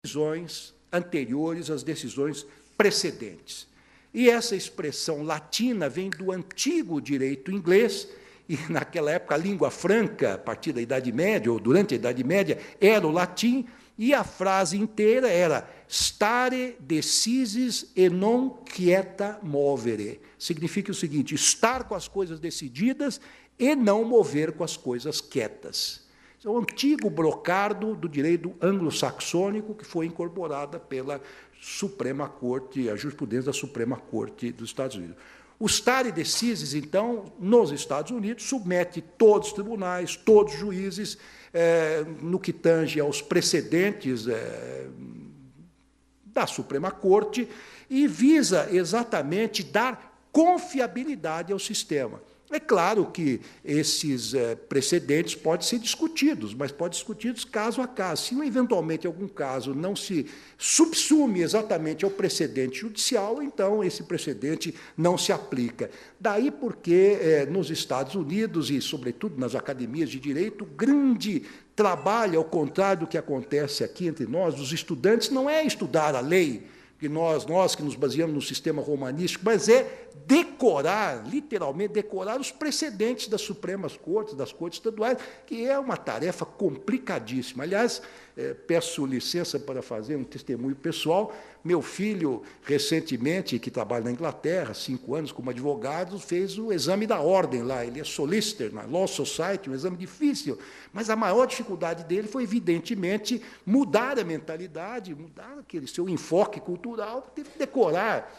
decisões anteriores às decisões precedentes. E essa expressão latina vem do antigo direito inglês, e naquela época a língua franca, a partir da Idade Média, ou durante a Idade Média, era o latim, e a frase inteira era stare decisis e non quieta movere. Significa o seguinte: estar com as coisas decididas e não mover com as coisas quietas. Isso é o antigo brocardo do direito anglo-saxônico que foi incorporada pela Suprema Corte, a jurisprudência da Suprema Corte dos Estados Unidos. O stare decisis, então, nos Estados Unidos, submete todos os tribunais, todos os juízes, no que tange aos precedentes da Suprema Corte, e visa exatamente dar confiabilidade ao sistema. É claro que esses precedentes podem ser discutidos, mas podem ser discutidos caso a caso. Se, eventualmente, algum caso não se subsume exatamente ao precedente judicial, então esse precedente não se aplica. Daí porque, nos Estados Unidos e, sobretudo, nas academias de direito, o grande trabalho, ao contrário do que acontece aqui entre nós, os estudantes, não é estudar a lei, que nós que nos baseamos no sistema romanístico, mas é decorar, literalmente decorar os precedentes das Supremas Cortes, das Cortes Estaduais, que é uma tarefa complicadíssima. Aliás, peço licença para fazer um testemunho pessoal. Meu filho, recentemente, que trabalha na Inglaterra, 5 anos como advogado, fez o exame da ordem lá. Ele é solicitor na Law Society, um exame difícil, mas a maior dificuldade dele foi, evidentemente, mudar a mentalidade, mudar aquele seu enfoque cultural, teve que decorar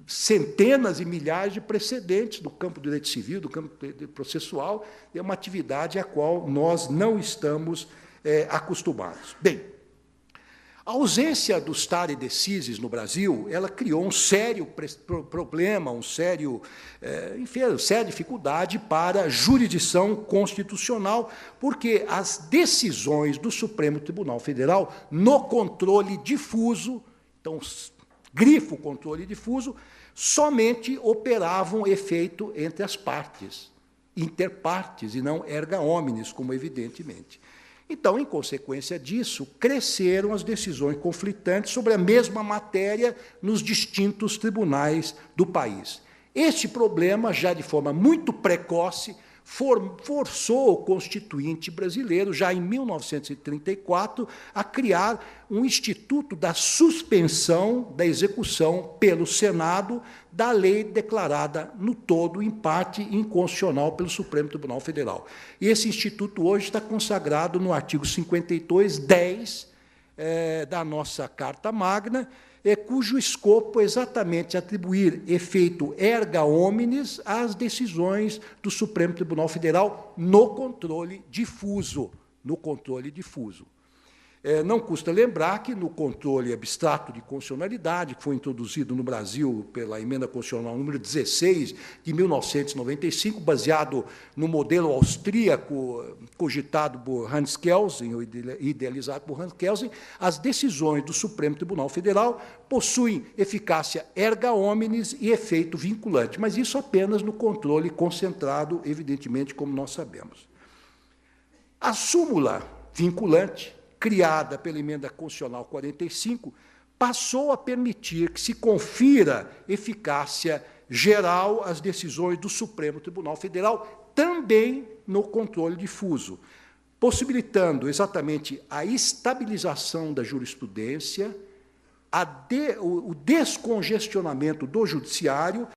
centenas e milhares de precedentes do campo do direito civil, do campo processual. É uma atividade à qual nós não estamos acostumados. Bem, a ausência do stare decisis no Brasil, ela criou um sério problema, séria dificuldade para a jurisdição constitucional, porque as decisões do Supremo Tribunal Federal no controle difuso, então, grifo controle difuso, somente operavam efeito entre as partes, interpartes, e não erga omnes, como evidentemente. Então, em consequência disso, cresceram as decisões conflitantes sobre a mesma matéria nos distintos tribunais do país. Este problema, já de forma muito precoce, forçou o Constituinte brasileiro, já em 1934, a criar um instituto da suspensão da execução pelo Senado da lei declarada no todo, em parte, inconstitucional pelo Supremo Tribunal Federal. E esse instituto hoje está consagrado no artigo 52(10) da nossa Carta Magna, cujo escopo é exatamente atribuir efeito erga omnes às decisões do Supremo Tribunal Federal no controle difuso. Não custa lembrar que, no controle abstrato de constitucionalidade, que foi introduzido no Brasil pela Emenda Constitucional número 16, de 1995, baseado no modelo austríaco cogitado por Hans Kelsen, ou idealizado por Hans Kelsen, as decisões do Supremo Tribunal Federal possuem eficácia erga omnes e efeito vinculante, mas isso apenas no controle concentrado, evidentemente, como nós sabemos. A súmula vinculante, criada pela Emenda Constitucional 45, passou a permitir que se confira eficácia geral às decisões do Supremo Tribunal Federal, também no controle difuso, possibilitando exatamente a estabilização da jurisprudência, o descongestionamento do judiciário